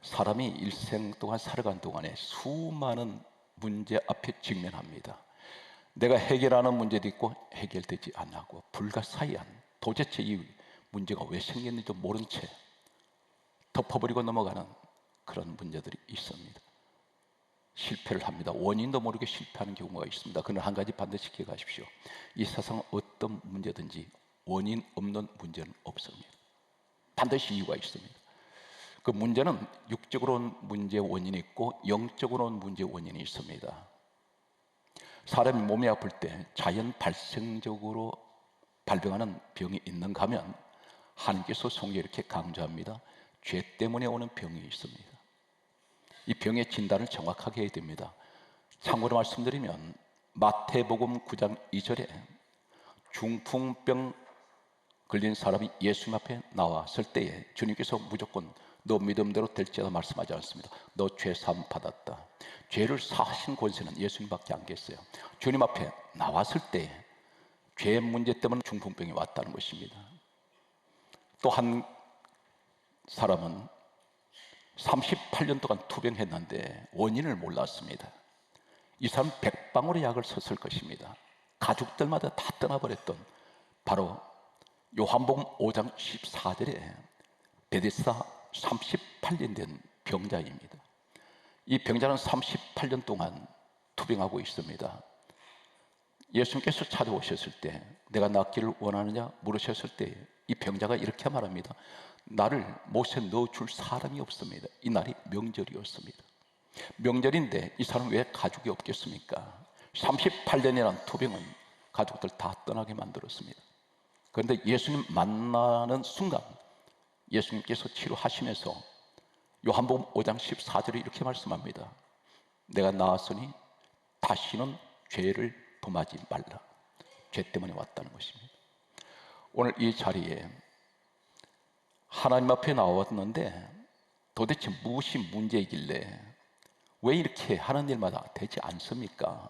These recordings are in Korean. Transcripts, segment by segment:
사람이 일생 동안 살아간 동안에 수많은 문제 앞에 직면합니다. 내가 해결하는 문제도 있고 해결되지 않고 불가사의한, 도대체 이 문제가 왜 생겼는지도 모른 채 덮어버리고 넘어가는 그런 문제들이 있습니다. 실패를 합니다. 원인도 모르게 실패하는 경우가 있습니다. 그러나 한 가지 반드시 기억하십시오. 이 세상은 어떤 문제든지 원인 없는 문제는 없습니다. 반드시 이유가 있습니다. 그 문제는 육적으로는 문제의 원인이 있고 영적으로는 문제의 원인이 있습니다. 사람이 몸이 아플 때 자연 발생적으로 발병하는 병이 있는가 하면 하나님께서 성경에 이렇게 강조합니다. 죄 때문에 오는 병이 있습니다. 이 병의 진단을 정확하게 해야 됩니다. 참고로 말씀드리면 마태복음 9장 2절에 중풍병 걸린 사람이 예수님 앞에 나왔을 때에 주님께서 무조건 너 믿음대로 될지어다 말씀하지 않습니다. 너 죄 사함 받았다. 죄를 사하신 권세는 예수님밖에 안 계세요. 주님 앞에 나왔을 때 죄 문제 때문에 중풍병이 왔다는 것입니다. 또 한 사람은 38년 동안 투병했는데 원인을 몰랐습니다. 이 사람 100방울의 약을 썼을 것입니다. 가족들마다 다 떠나버렸던 바로 요한복음 5장 14절에 베데스다 38년 된 병자입니다. 이 병자는 38년 동안 투병하고 있습니다. 예수님께서 찾아오셨을 때 내가 낫기를 원하느냐 물으셨을 때 이 병자가 이렇게 말합니다. 나를 못에 넣어줄 사람이 없습니다. 이 날이 명절이었습니다. 명절인데 이 사람 왜 가족이 없겠습니까? 38년이라는 투병은 가족들 다 떠나게 만들었습니다. 그런데 예수님 만나는 순간 예수님께서 치료하시면서 요한복음 5장 14절에 이렇게 말씀합니다. 내가 나았으니 다시는 죄를 범하지 말라. 죄 때문에 왔다는 것입니다. 오늘 이 자리에 하나님 앞에 나왔는데 도대체 무엇이 문제이길래 왜 이렇게 하는 일마다 되지 않습니까?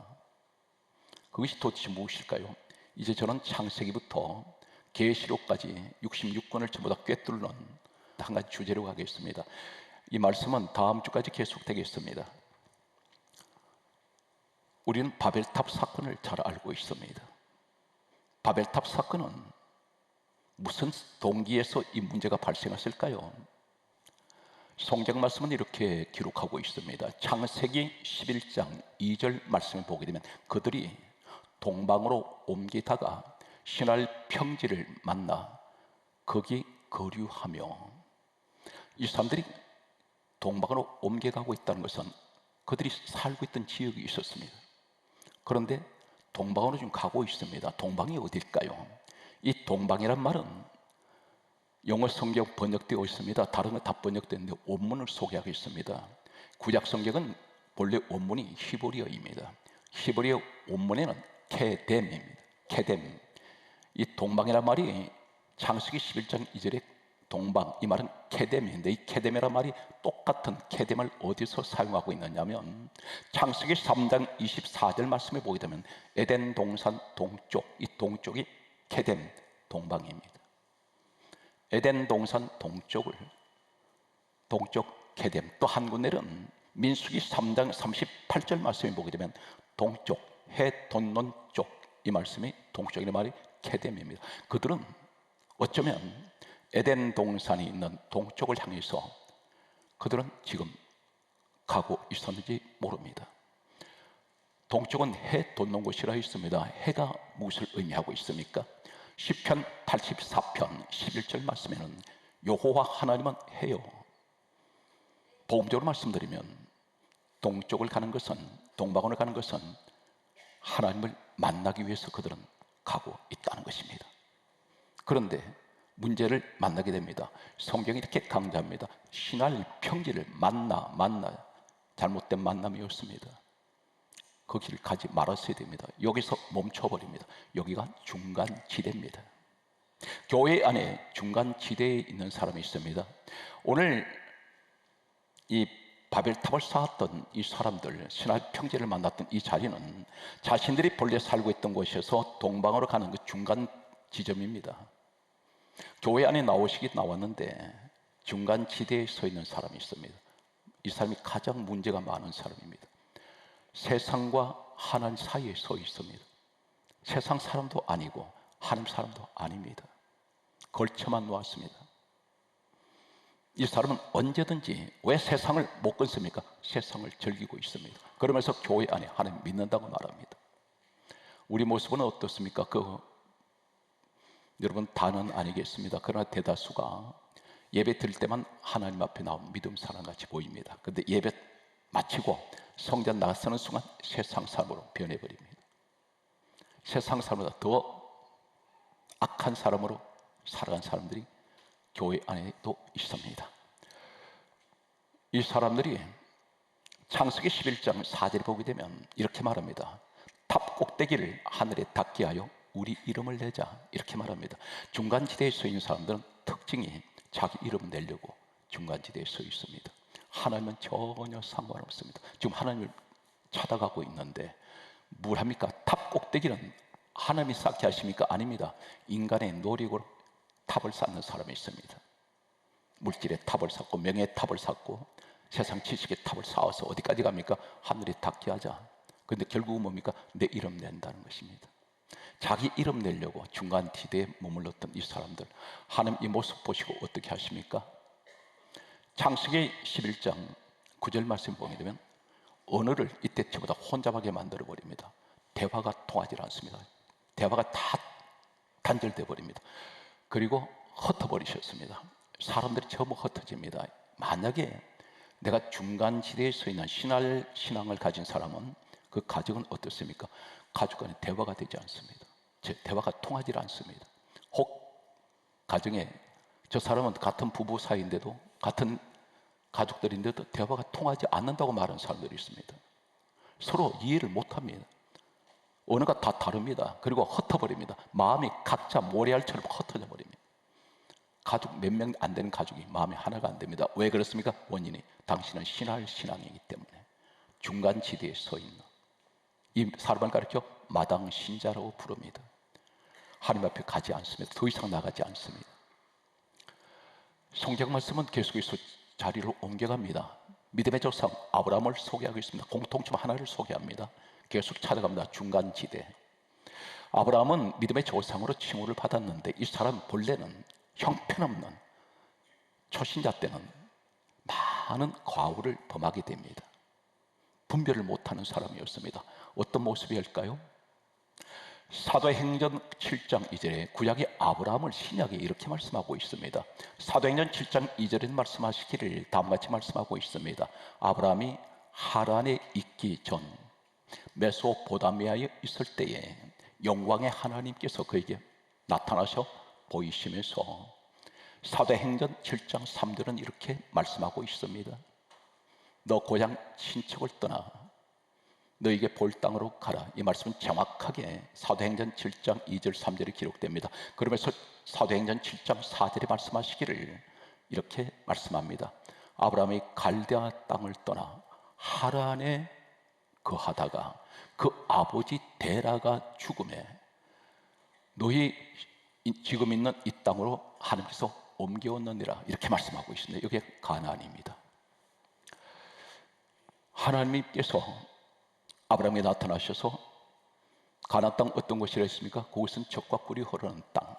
그것이 도대체 무엇일까요? 이제 저는 창세기부터 계시록까지 66권을 전부 다 꿰뚫는 한 가지 주제로 가겠습니다. 이 말씀은 다음 주까지 계속되겠습니다. 우리는 바벨탑 사건을 잘 알고 있습니다. 바벨탑 사건은 무슨 동기에서 이 문제가 발생했을까요? 성경 말씀은 이렇게 기록하고 있습니다. 창세기 11장 2절 말씀을 보게 되면 그들이 동방으로 옮기다가 신할 평지를 만나 거기 거류하며, 이 사람들이 동방으로 옮겨가고 있다는 것은 그들이 살고 있던 지역이 있었습니다. 그런데 동방으로 좀 가고 있습니다. 동방이 어딜까요? 이 동방이란 말은 영어 성경 번역되어 있습니다. 다른 거 다 번역되는데 원문을 소개하겠습니다. 구약 성경은 본래 원문이 히브리어입니다. 히브리어 원문에는 케뎀입니다. 케뎀. 이 동방이란 말이 창세기 11장 2절에 동방, 이 말은 케뎀인데 이 케뎀이란 말이 똑같은 케뎀을 어디서 사용하고 있느냐면 창세기 3장 24절 말씀에 보게 되면 에덴 동산 동쪽, 이 동쪽이 케뎀, 동방입니다. 에덴 동산 동쪽 케뎀. 또 한 군데는 민수기 3장 38절 말씀에 보게 되면 동쪽, 해 돋는 쪽, 이 말씀이 동쪽이라는 말이 케뎀입니다. 그들은 어쩌면 에덴 동산이 있는 동쪽을 향해서 그들은 지금 가고 있었는지 모릅니다. 동쪽은 해 돋는 곳이라 했습니다. 해가 무엇을 의미하고 있습니까? 시편 84편 11절 말씀에는 여호와 하나님은 해요. 복음적으로 말씀드리면 동쪽을 가는 것은, 동방으로 가는 것은 하나님을 만나기 위해서 그들은 가고 있다는 것입니다. 그런데 문제를 만나게 됩니다. 성경이 이렇게 강조합니다. 신할 평지를 만나 잘못된 만남이었습니다. 그 길을 가지 말았어야 됩니다. 여기서 멈춰버립니다. 여기가 중간지대입니다. 교회 안에 중간지대에 있는 사람이 있습니다. 오늘 이 바벨탑을 쌓았던 이 사람들, 신할 평지를 만났던 이 자리는 자신들이 본래 살고 있던 곳에서 동방으로 가는 그 중간 지점입니다. 교회 안에 나왔는데 중간 지대에 서 있는 사람이 있습니다. 이 사람이 가장 문제가 많은 사람입니다. 세상과 하나님 사이에 서 있습니다. 세상 사람도 아니고 하나님 사람도 아닙니다. 걸쳐만 놓았습니다. 이 사람은 언제든지 왜 세상을 못 끊습니까? 세상을 즐기고 있습니다. 그러면서 교회 안에 하나님 믿는다고 말합니다. 우리 모습은 어떻습니까? 여러분 다는 아니겠습니다. 그러나 대다수가 예배 드릴 때만 하나님 앞에 나온 믿음 사람같이 보입니다. 그런데 예배 마치고 성전 나서는 순간 세상 사람으로 변해버립니다. 세상 사람보다 더 악한 사람으로 살아간 사람들이 교회 안에도 있습니다. 이 사람들이 창세기 11장 4절에 보게 되면 이렇게 말합니다. 탑 꼭대기를 하늘에 닿게 하여 우리 이름을 내자, 이렇게 말합니다. 중간지대에 서 있는 사람들은 특징이 자기 이름을 내려고 중간지대에 서 있습니다. 하나님은 전혀 상관없습니다. 지금 하나님을 찾아가고 있는데 뭘 합니까? 탑 꼭대기는 하나님이 쌓게 하십니까? 아닙니다. 인간의 노력으로 탑을 쌓는 사람이 있습니다. 물질의 탑을 쌓고 명예의 탑을 쌓고 세상 지식의 탑을 쌓아서 어디까지 갑니까? 하늘에 닿게 하자. 그런데 결국은 뭡니까? 내 이름 낸다는 것입니다. 자기 이름 내려고 중간 지대에 머물렀던 이 사람들, 하나님 이 모습 보시고 어떻게 하십니까? 창세기 11장 9절 말씀 보게 되면 언어를 이때 저보다 혼잡하게 만들어 버립니다. 대화가 통하지 않습니다. 대화가 다 단절돼 버립니다. 그리고 흩어버리셨습니다. 사람들이 전부 흩어집니다. 만약에 내가 중간지대에 서 있는 신앙을 가진 사람은 그 가정은 어떻습니까? 가족 간에 대화가 되지 않습니다. 대화가 통하지 않습니다. 혹 가정에 저 사람은 같은 부부 사이인데도 같은 가족들인데도 대화가 통하지 않는다고 말하는 사람들이 있습니다. 서로 이해를 못합니다. 언어가 다 다릅니다. 그리고 흩어버립니다. 마음이 각자 모래알처럼 흩어져 버립니다. 가족 몇 명 안 되는 가족이 마음이 하나가 안 됩니다. 왜 그렇습니까? 원인이 당신은 신앙이기 때문에 중간지대에 서 있는 이 사람을 가르쳐 마당 신자라고 부릅니다. 하나님 앞에 가지 않습니다. 더 이상 나가지 않습니다. 성경 말씀은 계속해서 자리를 옮겨갑니다. 믿음의 조상 아브라함을 소개하고 있습니다. 공통점 하나를 소개합니다. 계속 찾아갑니다. 중간지대. 아브라함은 믿음의 조상으로 칭호를 받았는데 이 사람 본래는 형편없는 초신자 때는 많은 과오를 범하게 됩니다. 분별을 못하는 사람이었습니다. 어떤 모습일까요? 사도행전 7장 2절에 구약의 아브라함을 신약에 이렇게 말씀하고 있습니다. 사도행전 7장 2절에 말씀하시기를 다음같이 말씀하고 있습니다. 아브라함이 하란에 있기 전 메소포타미아에 있을 때에 영광의 하나님께서 그에게 나타나셔 보이시면서 사도행전 7장 3절은 이렇게 말씀하고 있습니다. 너 고향 친척을 떠나 너에게 볼 땅으로 가라. 이 말씀은 정확하게 사도행전 7장 2절 3절에 기록됩니다. 그러면서 사도행전 7장 4절에 말씀하시기를 이렇게 말씀합니다. 아브라함이 갈대아 땅을 떠나 하란에 거하다가 그 아버지 데라가 죽음에 너희 지금 있는 이 땅으로 하나님께서 옮겨왔느니라, 이렇게 말씀하고 있습니다. 이게 가나안입니다. 하나님께서 아브라함에 나타나셔서 가나안 땅 어떤 곳이라 했습니까? 그것은 젖과 꿀이 흐르는 땅.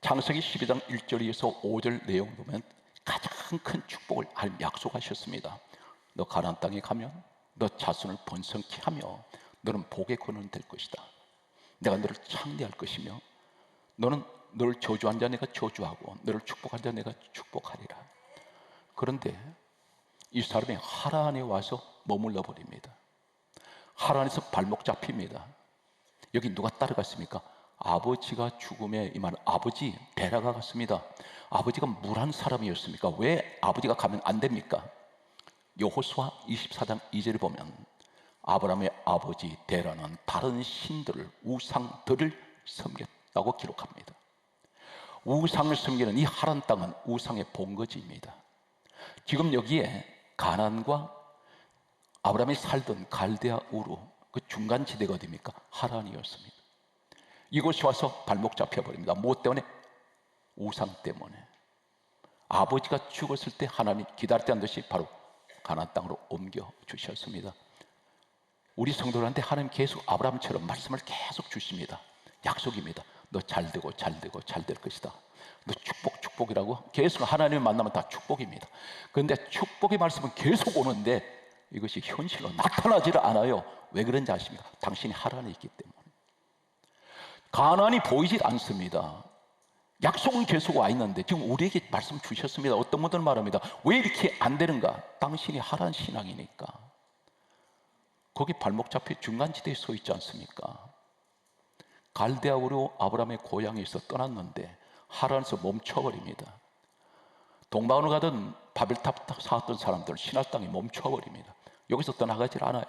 창세기 12장 1절에서 5절 내용 보면 가장 큰 축복을 약속하셨습니다. 너 가나안 땅에 가면 너 자손을 번성케 하며 너는 복의 근원이 될 것이다. 내가 너를 창대할 것이며 너를 저주한 자 내가 저주하고 너를 축복한 자 내가 축복하리라. 그런데 이 사람이 하란에 와서 머물러 버립니다. 하란에서 발목 잡힙니다. 여기 누가 따라갔습니까? 아버지가 죽음에 임한 아버지 데라가 갔습니다. 아버지가 물한 사람이었습니까? 왜 아버지가 가면 안 됩니까? 여호수아 24장 2절을 보면 아브라함의 아버지 데라는 다른 신들을 우상들을 섬겼다고 기록합니다. 우상을 섬기는 이 하란 땅은 우상의 본거지입니다. 지금 여기에 가나안과 아브라함이 살던 갈대아 우루, 그 중간지대가 어디입니까? 하란이었습니다. 이곳에 와서 발목 잡혀버립니다. 무엇 때문에? 우상 때문에. 아버지가 죽었을 때 하나님이 기다렸다는 듯이 바로 가나안 땅으로 옮겨 주셨습니다. 우리 성도들한테 하나님 계속 아브라함처럼 말씀을 계속 주십니다. 약속입니다. 너 잘 되고 잘 되고 잘 될 것이다. 너 축복이라고 계속 하나님을 만나면 다 축복입니다. 그런데 축복의 말씀은 계속 오는데 이것이 현실로 나타나지를 않아요. 왜 그런지 아십니까? 당신이 하란에 있기 때문에. 가나안이 보이질 않습니다. 약속은 계속 와 있는데 지금 우리에게 말씀 주셨습니다. 어떤 분들은 말합니다. 왜 이렇게 안 되는가? 당신이 하란 신앙이니까. 거기 발목 잡혀 중간지대에 서 있지 않습니까? 갈대아우로 아브라함의 고향에서 떠났는데 하란에서 멈춰버립니다. 동방으로 가던 바벨탑 사왔던 사람들 신할 땅에 멈춰버립니다. 여기서 떠나가질 않아요.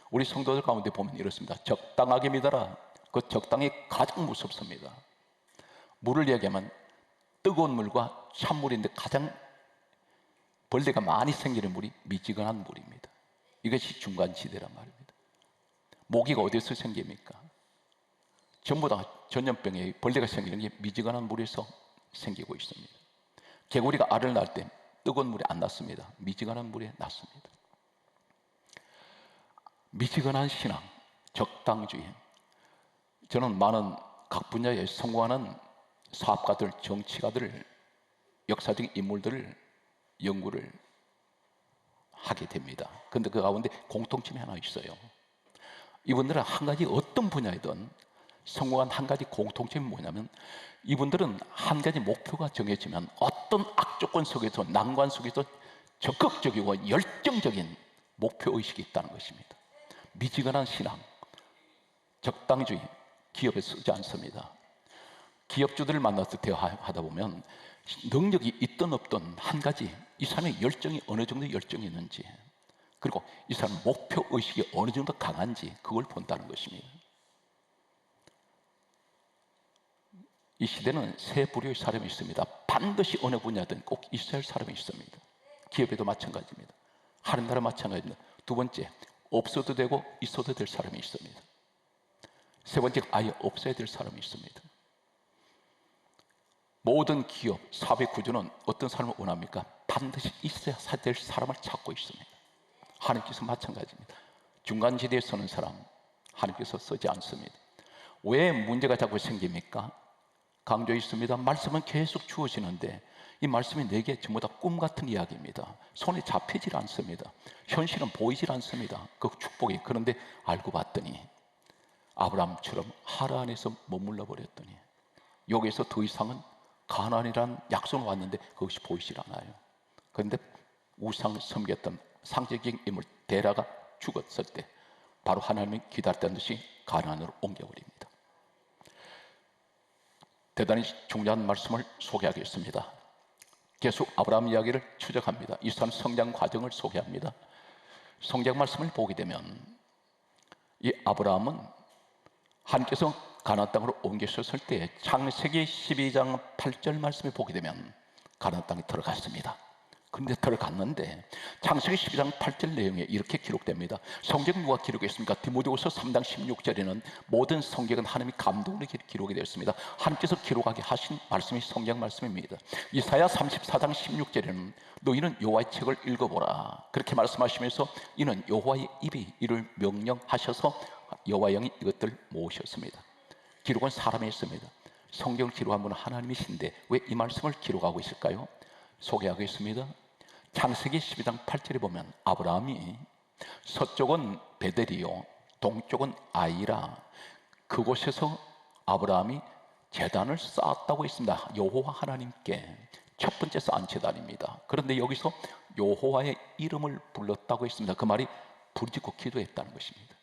우리 성도들 가운데 보면 이렇습니다. 적당하게 믿어라. 그 적당히 가장 무섭습니다. 물을 얘기하면 뜨거운 물과 찬물인데 가장 벌레가 많이 생기는 물이 미지근한 물입니다. 이것이 중간지대란 말입니다. 모기가 어디서 생깁니까? 전부 다 전염병에 벌레가 생기는 게 미지근한 물에서 생기고 있습니다. 개구리가 알을 낳을 때 뜨거운 물이 안 났습니다. 미지근한 물에 났습니다. 미지근한 신앙, 적당주의. 저는 많은 각 분야에 성공하는 사업가들, 정치가들, 역사적인 인물들을 연구를 하게 됩니다. 그런데 그 가운데 공통점이 하나 있어요. 이분들은 한 가지 어떤 분야이든 성공한 한 가지 공통점이 뭐냐면 이분들은 한 가지 목표가 정해지면 어떤 악조건 속에서 난관 속에서 적극적이고 열정적인 목표의식이 있다는 것입니다. 미지근한 신앙, 적당주의, 기업에 쓰지 않습니다. 기업주들을 만나서 대화하다 보면 능력이 있든 없든 한 가지 이 사람의 열정이 어느 정도 열정이 있는지 그리고 이 사람 목표의식이 어느 정도 강한지 그걸 본다는 것입니다. 이 시대는 세 부류의 사람이 있습니다. 반드시 어느 분야든 꼭 있어야 할 사람이 있습니다. 기업에도 마찬가지입니다. 하는 나라 마찬가지입니다. 두 번째, 없어도 되고 있어도 될 사람이 있습니다. 세 번째, 아예 없어야 될 사람이 있습니다. 모든 기업, 사회 구조는 어떤 사람을 원합니까? 반드시 있어야 될 사람을 찾고 있습니다. 하나님께서 마찬가지입니다. 중간지대에 서는 사람 하나님께서 쓰지 않습니다. 왜 문제가 자꾸 생깁니까? 강조했습니다. 말씀은 계속 주어지는데 이 말씀이 내게 전부 다 꿈 같은 이야기입니다. 손에 잡히질 않습니다. 현실은 보이질 않습니다. 그 축복이. 그런데 알고 봤더니 아브라함처럼 하란에서 머물러 버렸더니 여기서 더 이상은 가나안이라는 약속은 왔는데 그것이 보이질 않아요. 그런데 우상 섬겼던 상징적인 인물 데라가 죽었을 때 바로 하나님이 기다렸다는 듯이 가나안으로 옮겨버립니다. 대단히 중요한 말씀을 소개하겠습니다. 계속 아브라함 이야기를 추적합니다. 이 사람 성장 과정을 소개합니다. 성장 말씀을 보게 되면 이 아브라함은 하나님께서 가나안 땅으로 옮기셨을 때 창세기 12장 8절 말씀을 보게 되면 가나안 땅에 들어갔습니다. 그런데 들어갔는데 창세기 12장 8절 내용에 이렇게 기록됩니다. 성경은 누가 기록했습니까? 디모데후서 3장 16절에는 모든 성경은 하나님이 감동으로 기록이 되었습니다. 하나님께서 기록하게 하신 말씀이 성경 말씀입니다. 이사야 34장 16절에는 너희는 여호와의 책을 읽어보라 그렇게 말씀하시면서 이는 여호와의 입이 이를 명령하셔서 여호와 영이 이것들 모으셨습니다. 기록은 사람이 했습니다. 성경을 기록한 분은 하나님이신데 왜 이 말씀을 기록하고 있을까요? 소개하겠습니다. 창세기 12장 8절에 보면 아브라함이 서쪽은 베델이요 동쪽은 아이라 그곳에서 아브라함이 제단을 쌓았다고 했습니다. 여호와 하나님께 첫 번째 쌓은 제단입니다. 그런데 여기서 여호와의 이름을 불렀다고 했습니다. 그 말이 부르짖고 기도했다는 것입니다.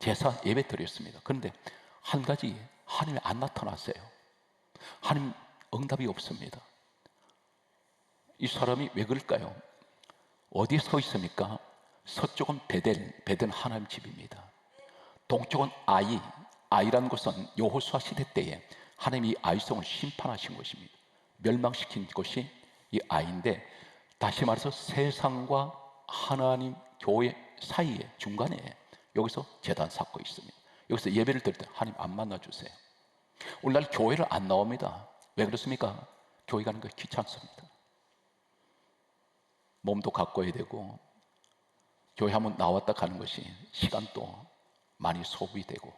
제사 예배 드렸습니다. 그런데 한 가지 하나님이 안 나타났어요. 하나님 응답이 없습니다. 이 사람이 왜 그럴까요? 어디에 서 있습니까? 서쪽은 베델 하나님 집입니다. 동쪽은 아이라는 것은 여호수아 시대 때에 하나님이 아이성을 심판하신 것입니다. 멸망시킨 것이 이 아이인데 다시 말해서 세상과 하나님 교회 사이에 중간에 여기서 제단 쌓고 있습니다. 여기서 예배를 드릴 때 하나님 안 만나주세요. 오늘날 교회를 안 나옵니다. 왜 그렇습니까? 교회 가는 거 귀찮습니다. 몸도 가꿔야 되고 교회 한번 나왔다 가는 것이 시간도 많이 소비되고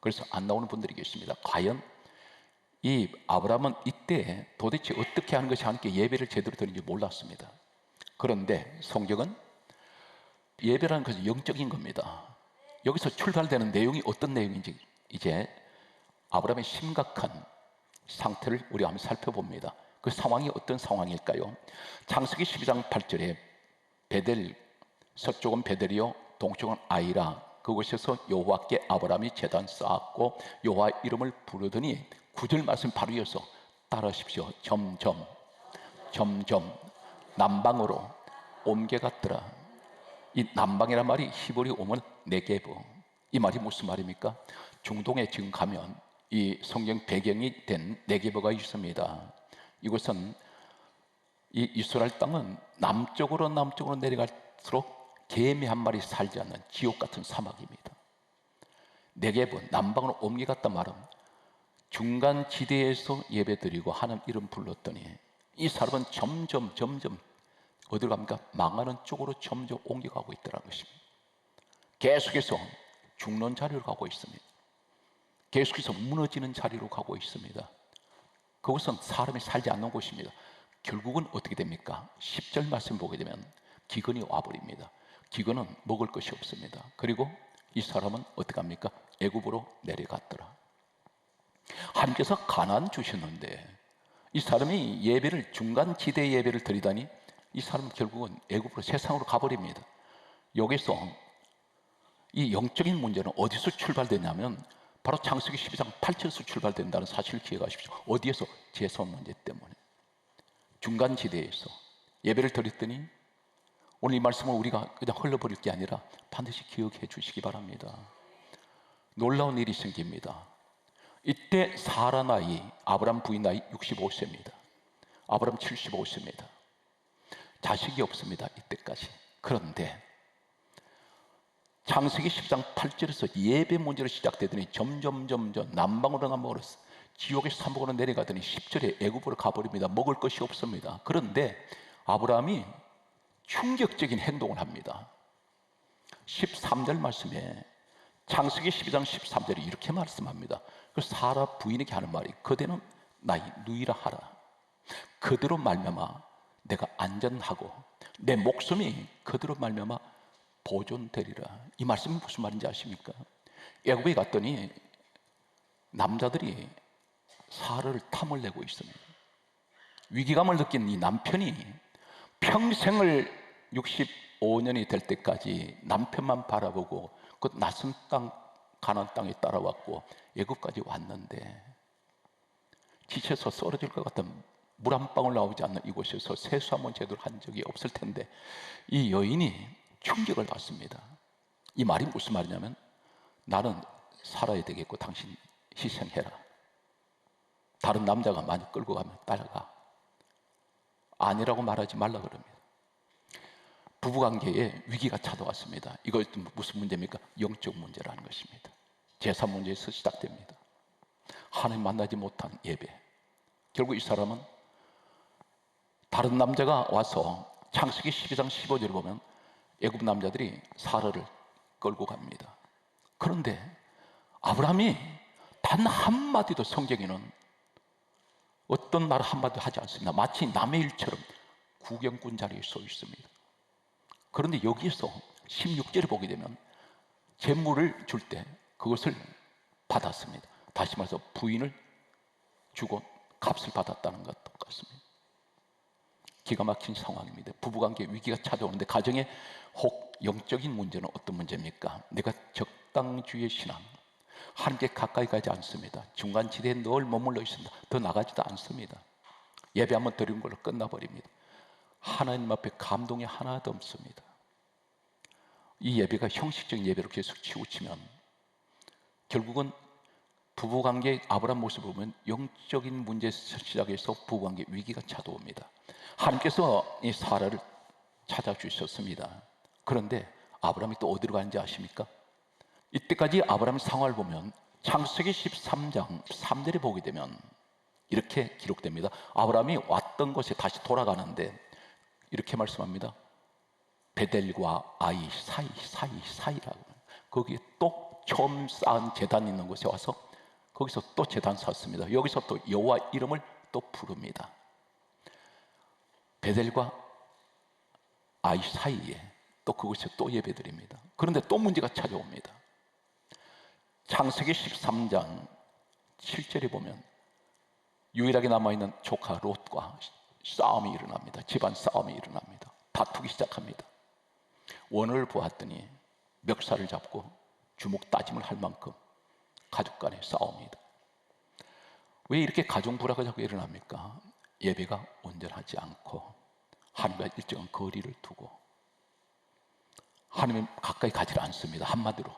그래서 안 나오는 분들이 계십니다. 과연 이 아브라함은 이때 도대체 어떻게 하는 것이 하나님께 예배를 제대로 드리는지 몰랐습니다. 그런데 성경은 예배라는 것은 영적인 겁니다. 여기서 출발되는 내용이 어떤 내용인지 이제 아브라함의 심각한 상태를 우리가 한번 살펴봅니다. 그 상황이 어떤 상황일까요? 창세기 12장 8절에 베델, 서쪽은 베델이요 동쪽은 아이라, 그곳에서 여호와께 아브라함이 제단 쌓았고 여호와 이름을 부르더니 9절 말씀 바로 이어서 따라하십시오. 점점 남방으로 옮겨갔더라. 이 남방이란 말이 히브리 오면 네게브, 이 말이 무슨 말입니까? 중동에 지금 가면 이 성경 배경이 된 네게브가 있습니다. 이곳은 이 이스라엘 땅은 남쪽으로 내려갈수록 개미 한 마리 살지 않는 지옥 같은 사막입니다. 네게브, 남방으로 옮겨갔단 말은 중간 지대에서 예배드리고 하나님 이름 불렀더니 이 사람은 점점 어디로 갑니까? 망하는 쪽으로 점점 옮겨가고 있더라는 것입니다. 계속해서 죽는 자리로 가고 있습니다. 계속해서 무너지는 자리로 가고 있습니다. 그것은 사람이 살지 않는 곳입니다. 결국은 어떻게 됩니까? 10절 말씀 보게 되면 기근이 와버립니다. 기근은 먹을 것이 없습니다. 그리고 이 사람은 어떻게 합니까? 애굽으로 내려갔더라. 하나님께서 가나안 주셨는데 이 사람이 예배를 중간 지대 예배를 드리다니 이 사람은 결국은 애굽으로 세상으로 가버립니다. 여기서 이 영적인 문제는 어디서 출발되냐면 바로 창세기 12장 8절에서 출발된다는 사실을 기억하십시오. 어디에서? 제사 문제 때문에 중간 지대에서 예배를 드렸더니 오늘 이 말씀을 우리가 그냥 흘러버릴 게 아니라 반드시 기억해 주시기 바랍니다. 놀라운 일이 생깁니다. 이때 사라 나이, 아브람 부인 나이 65세입니다. 아브람 75세입니다. 자식이 없습니다. 이때까지. 그런데 창세기 10장 8절에서 예배 문제로 시작되더니 점점 남방으로 지옥의 삼복으로 내려가더니 10절에 애굽으로 가버립니다. 먹을 것이 없습니다. 그런데 아브라함이 충격적인 행동을 합니다. 13절 말씀에 창세기 12장 13절에 이렇게 말씀합니다. 그 사라 부인에게 하는 말이 그대는 나의 누이라 하라. 그대로 말미암아 내가 안전하고 내 목숨이 그대로 말미암아 보존되리라. 이 말씀이 무슨 말인지 아십니까? 애굽에 갔더니 남자들이 사라를 탐을 내고 있습니다. 위기감을 느낀 이 남편이 평생을 65년이 될 때까지 남편만 바라보고 그 낯선 땅 가나안 땅에 따라왔고 애굽까지 왔는데 지쳐서 쓰러질 것 같은 물 한 방울 나오지 않는 이곳에서 세수 한번 제대로 한 적이 없을 텐데 이 여인이 충격을 받습니다. 이 말이 무슨 말이냐면 나는 살아야 되겠고 당신 희생해라. 다른 남자가 많이 끌고 가면 따라가. 아니라고 말하지 말라 그럽니다. 부부관계에 위기가 찾아왔습니다. 이것은 무슨 문제입니까? 영적 문제라는 것입니다. 제사 문제에서 시작됩니다. 하나님 만나지 못한 예배. 결국 이 사람은 다른 남자가 와서 창세기 12장 15절을 보면 애굽 남자들이 사라를 끌고 갑니다. 그런데 아브라함이 단 한마디도 성경에는 어떤 말 한마디도 하지 않습니다. 마치 남의 일처럼 구경꾼 자리에 서 있습니다. 그런데 여기에서 16절을 보게 되면 재물을 줄 때 그것을 받았습니다. 다시 말해서 부인을 주고 값을 받았다는 것과 똑같습니다. 기가 막힌 상황입니다. 부부관계 위기가 찾아오는데 가정의 혹 영적인 문제는 어떤 문제입니까? 내가 적당주의 신앙, 하나님께 가까이 가지 않습니다. 중간지대에 늘 머물러 있습니다. 더 나가지도 않습니다. 예배 한번 드리는 걸로 끝나버립니다. 하나님 앞에 감동이 하나도 없습니다. 이 예배가 형식적인 예배로 계속 치우치면 결국은 부부관계 아브라함 모습을 보면 영적인 문제에서 시작해서 부부관계 위기가 찾아옵니다. 하나님께서 이 사라를 찾아주셨습니다. 그런데 아브라함이 또 어디로 가는지 아십니까? 이때까지 아브라함의 상황을 보면 창세기 13장 3절에 보게 되면 이렇게 기록됩니다. 아브라함이 왔던 곳에 다시 돌아가는데 이렇게 말씀합니다. 베델과 아이 사이라고. 거기에 또 처음 쌓은 제단이 있는 곳에 와서 거기서 또 제단 샀습니다. 여기서 또 여호와 이름을 또 부릅니다. 베델과 아이 사이에 또 그곳에 또 예배드립니다. 그런데 또 문제가 찾아옵니다. 창세기 13장 7절에 보면 유일하게 남아있는 조카 롯과 싸움이 일어납니다. 집안 싸움이 일어납니다. 다투기 시작합니다. 원을 보았더니 멱살을 잡고 주먹 따짐을 할 만큼 가족 간의 싸움이다. 왜 이렇게 가정 불화가 자꾸 일어납니까? 예배가 온전하지 않고 하나님과 일정한 거리를 두고 하나님 가까이 가지 않습니다. 한마디로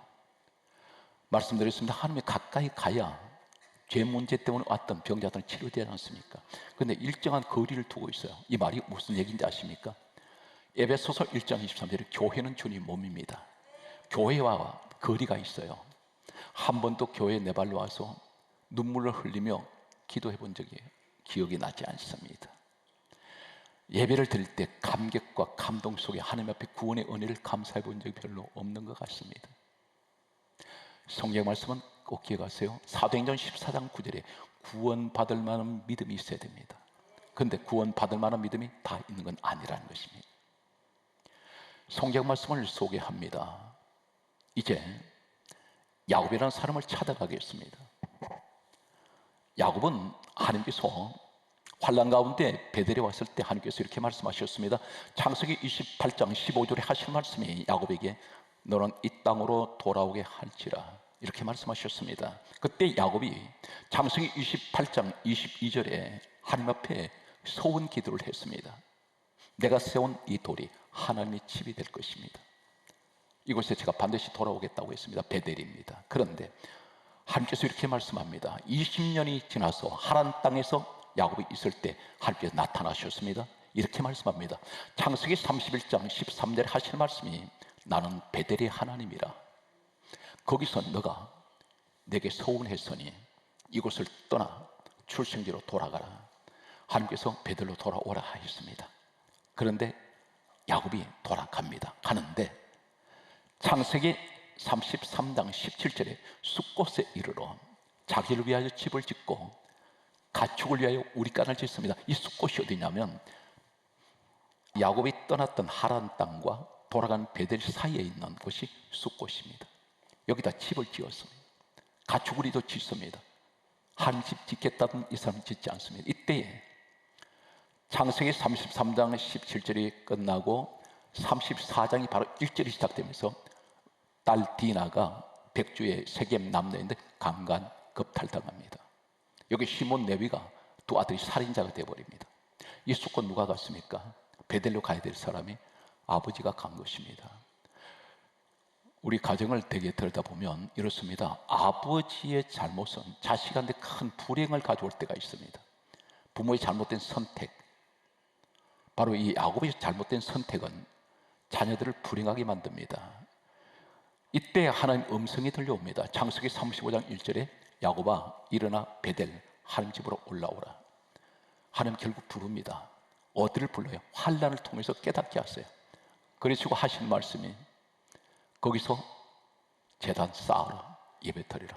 말씀드렸습니다. 하나님 가까이 가야 죄 문제 때문에 왔던 병자들은 치료되지 않습니까? 그런데 일정한 거리를 두고 있어요. 이 말이 무슨 얘기인지 아십니까? 에베소서 1장 23절에 교회는 주님 몸입니다. 교회와 거리가 있어요. 한 번도 교회에 내 발로 와서 눈물을 흘리며 기도해 본 적이 기억이 나지 않습니다. 예배를 드릴 때 감격과 감동 속에 하나님 앞에 구원의 은혜를 감사해 본 적이 별로 없는 것 같습니다. 성경 말씀은 꼭 기억하세요. 사도행전 14장 9절에 구원받을 만한 믿음이 있어야 됩니다. 그런데 구원받을 만한 믿음이 다 있는 건 아니라는 것입니다. 성경 말씀을 소개합니다. 이제 야곱이라는 사람을 찾아가겠습니다. 야곱은 하나님께서 환난 가운데 베델에 왔을 때 하나님께서 이렇게 말씀하셨습니다. 창세기 28장 15절에 하신 말씀이 야곱에게 너는 이 땅으로 돌아오게 할지라 이렇게 말씀하셨습니다. 그때 야곱이 창세기 28장 22절에 하나님 앞에 소원 기도를 했습니다. 내가 세운 이 돌이 하나님의 집이 될 것입니다. 이곳에 제가 반드시 돌아오겠다고 했습니다. 베델입니다. 그런데 하나님께서 이렇게 말씀합니다. 20년이 지나서 하란 땅에서 야곱이 있을 때 하나님께서 나타나셨습니다. 이렇게 말씀합니다. 창세기 31장 13절에 하실 말씀이 나는 베델의 하나님이라. 거기서 너가 내게 서운했으니 이곳을 떠나 출생지로 돌아가라. 하나님께서 베델로 돌아오라 하셨습니다. 그런데 야곱이 돌아갑니다. 가는데 창세기 33장 17절에 숫곳에 이르러 자기를 위하여 집을 짓고 가축을 위하여 우리간을 짓습니다. 이 숫곳이 어디냐면 야곱이 떠났던 하란 땅과 돌아간 베델 사이에 있는 곳이 숫곳입니다. 여기다 집을 지었습니다. 가축우리도 짓습니다. 한 집 짓겠다던 이 사람은 짓지 않습니다. 이때에 창세기 33장 17절이 끝나고 34장이 바로 1절이 시작되면서 딸 디나가 백주의 세겜 남녀인데 강간 겁탈당합니다. 여기 시몬 레위가 두 아들이 살인자가 되어버립니다. 이 숫곳 누가 갔습니까? 베델로 가야 될 사람이 아버지가 간 것입니다. 우리 가정을 되게 들여다보면 이렇습니다. 아버지의 잘못은 자식한테 큰 불행을 가져올 때가 있습니다. 부모의 잘못된 선택, 바로 이 야곱의 잘못된 선택은 자녀들을 불행하게 만듭니다. 이때 하나님 음성이 들려옵니다. 창세기 35장 1절에 야곱아 일어나 베델 하나님 집으로 올라오라. 하나님 결국 부릅니다. 어디를 불러요? 환난을 통해서 깨닫게 하세요. 그러시고 하신 말씀이 거기서 제단 쌓으라, 예배 드리라.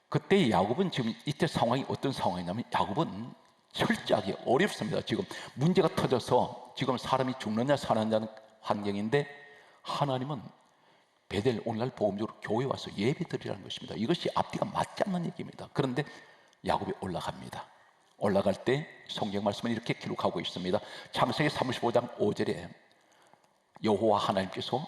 그때 야곱은 지금 이때 상황이 어떤 상황이냐면 야곱은 철저하게 어렵습니다. 지금 문제가 터져서 지금 사람이 죽느냐 사느냐는 환경인데 하나님은 베델 오늘날 복음적으로 교회에 와서 예배 드리라는 것입니다. 이것이 앞뒤가 맞지 않는 얘기입니다. 그런데 야곱이 올라갑니다. 올라갈 때 성경 말씀은 이렇게 기록하고 있습니다. 창세기 35장 5절에 여호와 하나님께서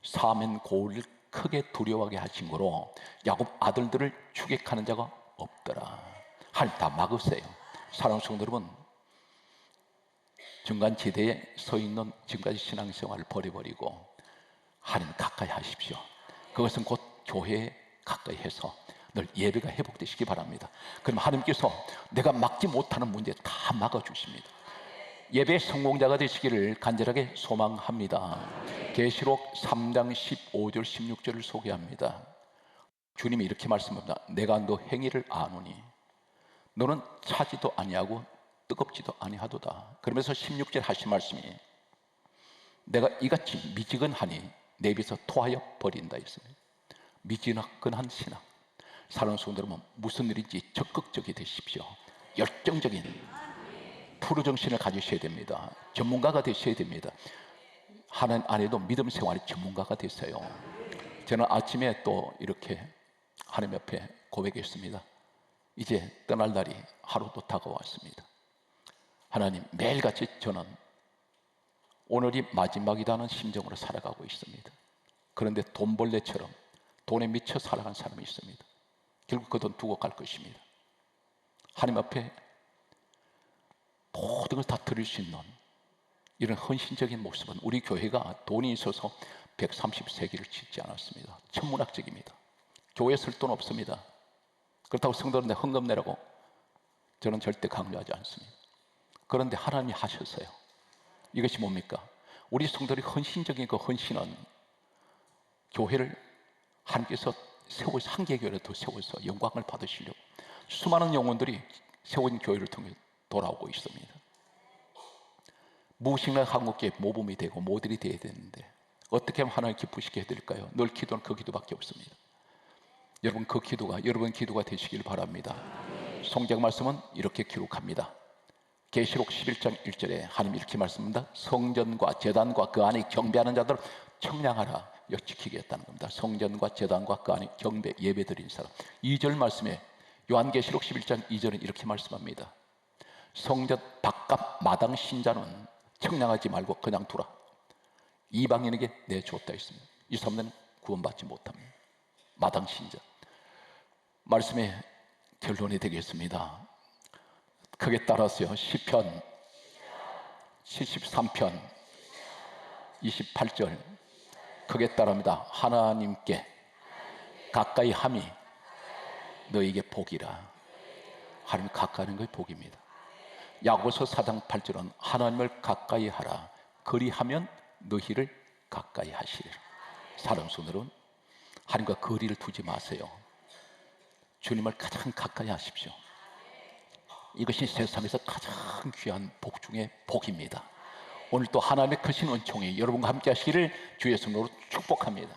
사면 고울을 크게 두려워하게 하신 거로 야곱 아들들을 추격하는 자가 없더라. 하나님 다 막으세요. 사랑하는 성도 여러분, 중간지대에 서 있는 지금까지 신앙생활을 버려버리고 하나님 가까이 하십시오. 그것은 곧 교회에 가까이 해서 늘 예배가 회복되시기 바랍니다. 그럼 하나님께서 내가 막지 못하는 문제 다 막아주십니다. 예배 성공자가 되시기를 간절하게 소망합니다. 계시록 3장 15절 16절을 소개합니다. 주님이 이렇게 말씀합니다. 내가 너 행위를 아노니 너는 차지도 아니하고 뜨겁지도 아니하도다. 그러면서 16절 하신 말씀이 내가 이같이 미지근하니 내 입에서 토하여 버린다 했습니다. 미지근한 신앙. 사랑하는 성도 여러분, 무슨 일인지 적극적이 되십시오. 열정적인 프로정신을 가지셔야 됩니다. 전문가가 되셔야 됩니다. 하나님 안에도 믿음 생활의 전문가가 되세요. 저는 아침에 또 이렇게 하나님 옆에 고백했습니다. 이제 떠날 날이 하루도 다가왔습니다. 하나님, 매일같이 저는 오늘이 마지막이라는 심정으로 살아가고 있습니다. 그런데 돈벌레처럼 돈에 미쳐 살아가는 사람이 있습니다. 결국 그 돈 두고 갈 것입니다. 하나님 앞에 모든 걸 다 드릴 수 있는 이런 헌신적인 모습은 우리 교회가 돈이 있어서 130세기를 짓지 않았습니다. 천문학적입니다. 교회에 쓸 돈 없습니다. 그렇다고 성도들한테 헌금 내라고 저는 절대 강요하지 않습니다. 그런데 하나님이 하셨어요. 이것이 뭡니까? 우리 성도들이 헌신적인 그 헌신은 교회를 하나님께서 세워서 한계 교회를 더 세워서 영광을 받으시려고 수많은 영혼들이 세워진 교회를 통해 돌아오고 있습니다. 무엇인가 한국교회 모범이 되고 모델이 되어야 되는데 어떻게 하면 하나님 기쁘시게 해드릴까요? 늘 기도는 그 기도밖에 없습니다. 여러분, 그 기도가 여러분 기도가 되시길 바랍니다. 성경 말씀은 이렇게 기록합니다. 계시록 11장 1절에 하나님 이렇게 말씀합니다. 성전과 제단과 그 안에 경배하는 자들을 청량하라. 이거 지키겠다는 겁니다. 성전과 제단과 그 안에 경배 예배 드린 사람. 2절 말씀에 요한계시록 11장 2절은 이렇게 말씀합니다. 성전 바깥 마당 신자는 청량하지 말고 그냥 두라. 이방인에게 내줬다 했습니다. 이 사람들은 구원받지 못합니다. 마당 신자. 말씀의 결론이 되겠습니다. 크게 따라서요. 시편 73편 28절 크게 따라합니다. 하나님께 가까이 함이 너에게 복이라. 하나님 가까이 하는 것이 복입니다. 야고보서 4장 8절은 하나님을 가까이 하라. 그리하면 너희를 가까이 하시리라. 사랑하는 성도들은 하나님과 거리를 두지 마세요. 주님을 가장 가까이 하십시오. 이것이 세상에서 가장 귀한 복 중의 복입니다. 오늘 또 하나님의 크신 은총이 여러분과 함께 하시기를 주의 성도로 축복합니다.